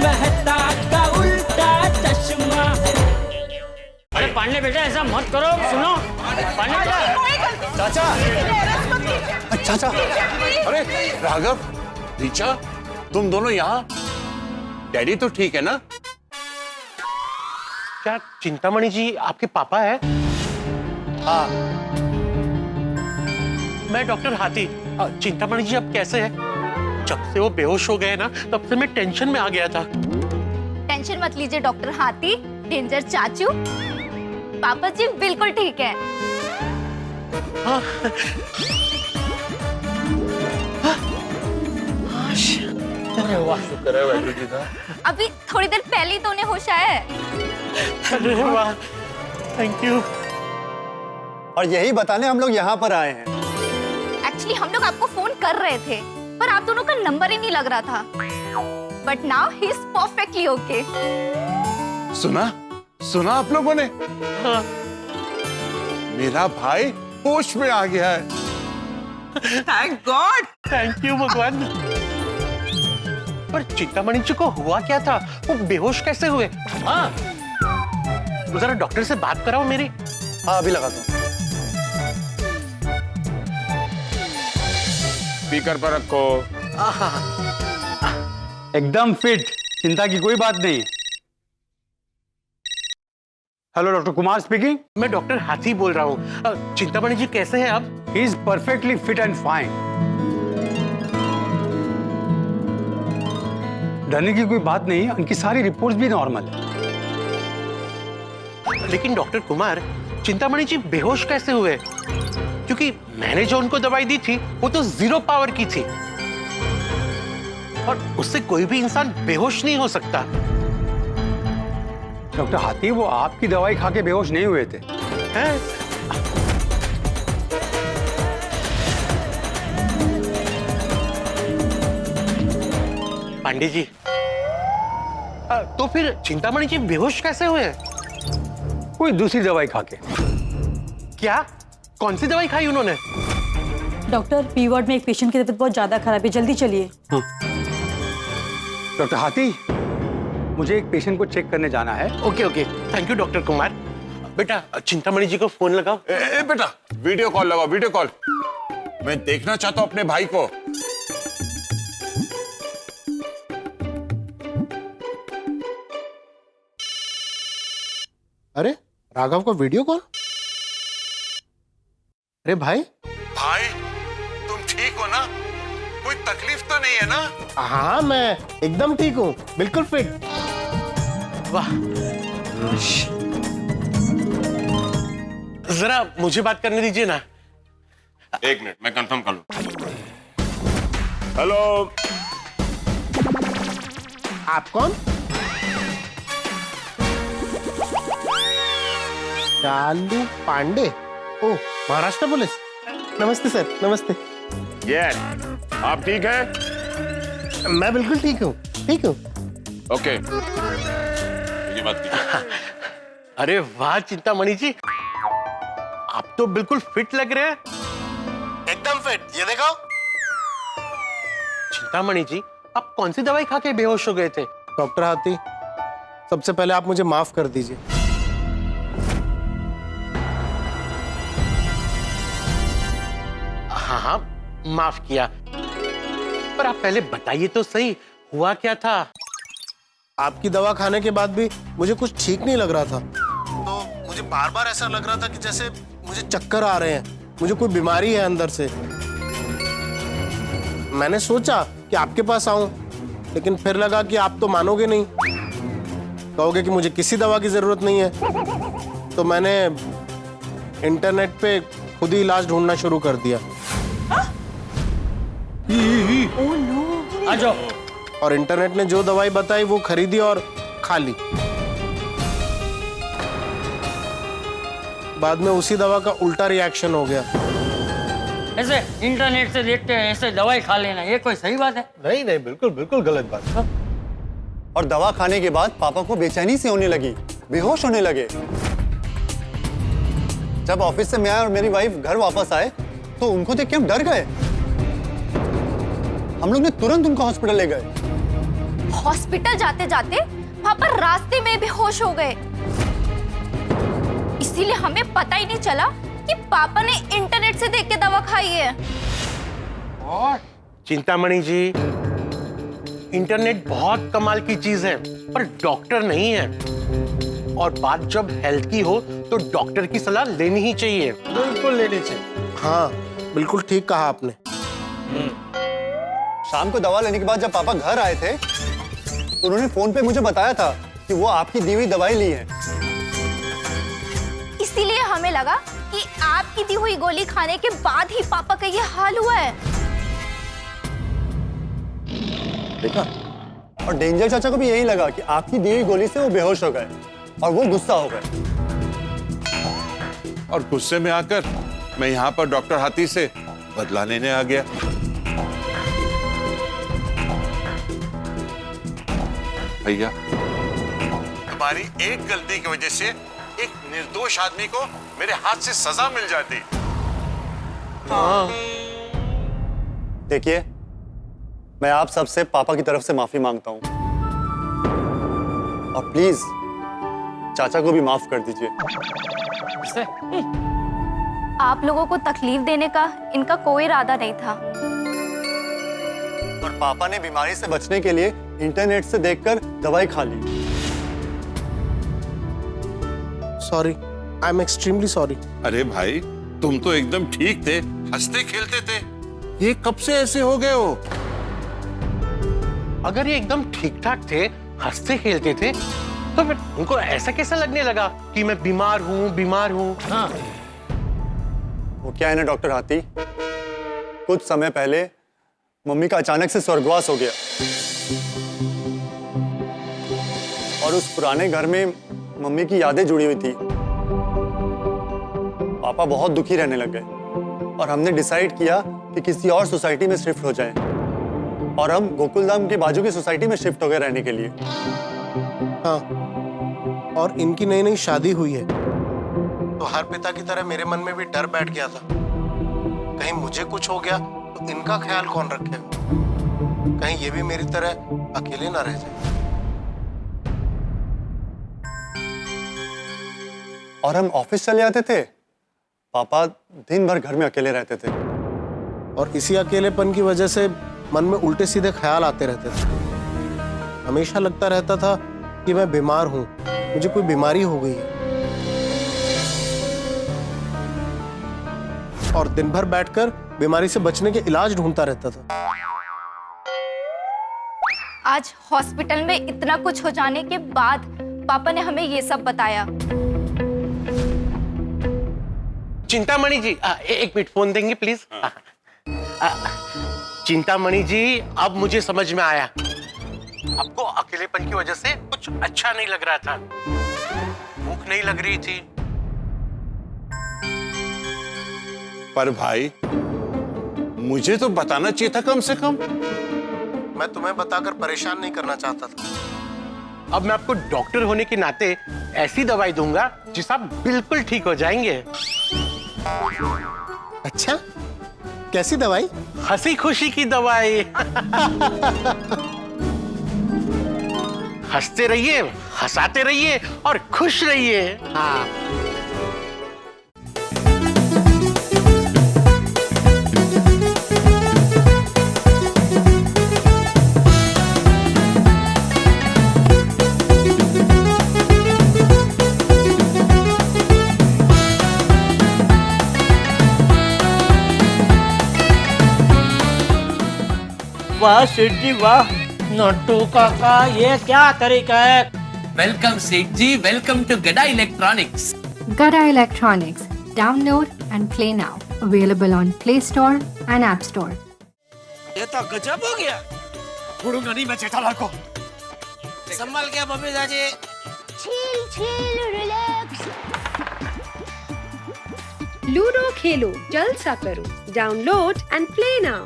मेहता का उल्टा चश्मा। अरे पांडे बेटा ऐसा मत करो, सुनो पांडे बेटा। चाचा, चाचा, अरे राघव, रीचा, तुम दोनों यहाँ? डैडी तो ठीक है ना? क्या चिंतामणि जी आपके पापा है? हाँ। मैं डॉक्टर हाथी। चिंतामणि जी अब कैसे हैं? जब से वो बेहोश हो गए ना, तब से मैं टेंशन में आ गया था। टेंशन मत लीजिए डॉक्टर हाथी, डेंजर चाचू। पापा जी बिल्कुल ठीक है। हाँ। अरे वाह, शुक्र है वाहिगुरु जी का। अभी थोड़ी देर पहले ही तो उन्हें होश आया है। अरे वाह, थैंक यू। और यही बताने हम लोग यहाँ पर आए हैं। एक्चुअली हम लोग आपको फोन कर रहे थे, पर आप दोनों का नंबर ही नहीं लग रहा था। But now he is perfectly okay. सुना सुना आप लोगों ने? हाँ। मेरा भाई होश में आ गया है। Thank God. थैंक यू भगवान। पर चिंतामणि जी को हुआ क्या था? वो बेहोश कैसे हुए? हाँ, जरा डॉक्टर से बात कराओ मेरी। हाँ, अभी लगाता हूँ। स्पीकर पर रखो। एकदम फिट, चिंता की कोई बात नहीं। Hello, doctor Kumar speaking. मैं डॉक्टर हाथी बोल रहा हूँ। चिंतामणि जी कैसे हैं आप? He is perfectly fit and fine. डरने की कोई बात नहीं, उनकी सारी रिपोर्ट्स भी नॉर्मल है। लेकिन डॉक्टर कुमार, चिंतामणि जी बेहोश कैसे हुए? क्योंकि मैंने जो उनको दवाई दी थी वो तो 0 पावर की थी, और उससे कोई भी इंसान बेहोश नहीं हो सकता। डॉक्टर हाथी, वो आपकी दवाई खा के बेहोश नहीं हुए थे। हैं? पांडे जी, तो फिर चिंतामणि जी बेहोश कैसे हुए? कोई दूसरी दवाई खा के। क्या? कौन सी दवाई खाई उन्होंने? डॉक्टर, पी वार्ड में एक पेशेंट की तबीयत बहुत ज्यादा खराब है, जल्दी चलिए। हाँ। डॉक्टर हाथी, मुझे एक पेशेंट को चेक करने जाना है। Okay okay, thank you doctor Kumar. बेटा चिंतामणि जी को फोन लगाओ। ए बेटा, वीडियो कॉल लगाओ, वीडियो कॉल। मैं देखना चाहता हूँ अपने भाई को। अरे राघव का वीडियो कॉल। अरे भाई तुम ठीक हो ना? कोई तकलीफ तो नहीं है ना? हाँ, मैं एकदम ठीक हूँ, बिल्कुल फिट। वाह, जरा मुझे बात करने दीजिए ना। 1 मिनट, मैं कंफर्म कर लूं। हेलो, आप कौन? चालू पांडे। ओह, महाराष्ट्र पुलिस। नमस्ते सर, नमस्ते। यस, आप ठीक हैं? मैं बिल्कुल ठीक हूँ, ठीक हूँ। ओके, ये बात कीजिए। अरे वाह चिंतामणि जी, आप तो बिल्कुल फिट लग रहे हैं। एकदम फिट, ये देखो। चिंतामणि जी, आप कौन सी दवाई खा के बेहोश हो गए थे? डॉक्टर हाथी, सबसे पहले आप मुझे माफ कर दीजिए। हाँ, माफ किया, पर आप पहले बताइए तो सही, हुआ क्या था? आपकी दवा खाने के बाद भी मुझे कुछ ठीक नहीं लग रहा था, तो मुझे बार बार ऐसा लग रहा था कि जैसे मुझे चक्कर आ रहे हैं, मुझे कोई बीमारी है अंदर से। मैंने सोचा कि आपके पास आऊं, लेकिन फिर लगा कि आप तो मानोगे नहीं, कहोगे कि मुझे किसी दवा की जरूरत नहीं है। तो मैंने इंटरनेट पे खुद ही इलाज ढूंढना शुरू कर दिया। आ जाओ। और इंटरनेट ने जो दवाई बताई वो खरीदी और खा ली। बाद में उसी दवा का उल्टा रिएक्शन हो गया। ऐसे इंटरनेट से देखते हैं ऐसे दवाई खा लेना, ये कोई सही बात है? नहीं नहीं, बिल्कुल बिल्कुल गलत बात। और दवा खाने के बाद पापा को बेचैनी सी होने लगी, बेहोश होने लगे। जब ऑफिस से मैं और मेरी वाइफ घर वापस आए तो उनको देख के हम डर गए। हम लोग ने तुरंत उनको हॉस्पिटल ले गए। हॉस्पिटल जाते जाते पापा रास्ते में बेहोश हो गए। इसीलिए हमें पता ही नहीं चला कि पापा ने इंटरनेट से देख के दवा खाई है। चिंतामणि जी, इंटरनेट बहुत कमाल की चीज है, पर डॉक्टर नहीं है। और बात जब हेल्थ की हो तो डॉक्टर की सलाह लेनी ही चाहिए। बिल्कुल लेनी चाहिए। हाँ, बिल्कुल ठीक कहा आपने। शाम को दवा लेने के बाद जब पापा घर आए थे तो उन्होंने फोन पे मुझे बताया था कि वो आपकी दी हुई दवाई ली है। इसीलिए हमें लगा कि आपकी दी हुई गोली खाने के बाद ही पापा का ये हाल हुआ है। देखा, और डेंजर चाचा को भी यही लगा कि आपकी दी हुई गोली से वो बेहोश हो गए और वो गुस्सा हो गए। और गुस्से में आकर मैं यहाँ पर डॉक्टर हाथी से बदला लेने आ गया। भैया, तुम्हारी एक गलती की वजह से एक निर्दोष आदमी को मेरे हाथ से सजा मिल जाती। देखिए, मैं आप सबसे पापा की तरफ से माफी मांगता हूँ और प्लीज चाचा को भी माफ कर दीजिए। आप लोगों को तकलीफ देने का इनका कोई इरादा नहीं था। और पापा ने बीमारी से बचने के लिए इंटरनेट से देखकर दवाई खा ली। Sorry, I am extremely sorry. अरे भाई, तुम तो एकदम ठीक थे, हंसते खेलते थे, ये कब से ऐसे हो गए हो? अगर ये एकदम ठीक ठाक थे, हंसते खेलते थे, तो फिर उनको ऐसा कैसा लगने लगा कि मैं बीमार हूँ? हाँ। वो क्या है ना डॉक्टर हाथी, कुछ समय पहले मम्मी का अचानक से स्वर्गवास हो गया और उस पुराने घर में मम्मी की यादें जुड़ी हुई थी। पापा बहुत दुखी रहने लग गए और हमने डिसाइड किया कि किसी और सोसाइटी में शिफ्ट हो जाएं और हम गोकुलधाम के बाजू की सोसाइटी में शिफ्ट हो गए रहने के लिए। हाँ, और इनकी नई नई शादी हुई है तो हर पिता की तरह मेरे मन में भी डर बैठ गया था, कहीं मुझे कुछ हो गया तो इनका ख्याल कौन रखेगा, कहीं ये भी मेरी तरह अकेले ना रह जाए। और हम ऑफिस चले जाते थे, पापा दिन भर घर में अकेले रहते थे और इसी अकेलेपन की वजह से मन में उल्टे सीधे ख्याल आते रहते थे। हमेशा लगता रहता था कि मैं बीमार हूं, मुझे कोई बीमारी हो गई है। और दिन भर बैठकर बीमारी से बचने के इलाज ढूंढता रहता था। आज हॉस्पिटल में इतना कुछ हो जाने के बाद पापा ने हमें ये सब बताया। चिंतामणि जी, एक मिनट फोन देंगे प्लीज। चिंतामणि जी, अब मुझे समझ में आया, आपको अकेलेपन की वजह से कुछ अच्छा नहीं लग रहा था, भूख नहीं लग रही थी। पर भाई, मुझे तो बताना चाहिए था कम से कम। मैं तुम्हें बताकर परेशान नहीं करना चाहता था। अब मैं आपको डॉक्टर होने के नाते ऐसी दवाई दूंगा जिससे आप बिल्कुल ठीक हो जाएंगे। अच्छा, कैसी दवाई? हंसी खुशी की दवाई। हंसते रहिए, हंसाते रहिए और खुश रहिए। हाँ। वाह सेठ जी वाह। नट्टू काका, ये क्या तरीका है? वेलकम सेठ जी, वेलकम टू गड़ा electronics. Gada Electronics. Download and play now. Available on Play Store and App Store. ये तो गजब हो गया। छोड़ूंगा नहीं मैं जेठालाल को। संभल के बबी दादी। chill, relax. लूडो खेलो, जलसा करो. Download and play now.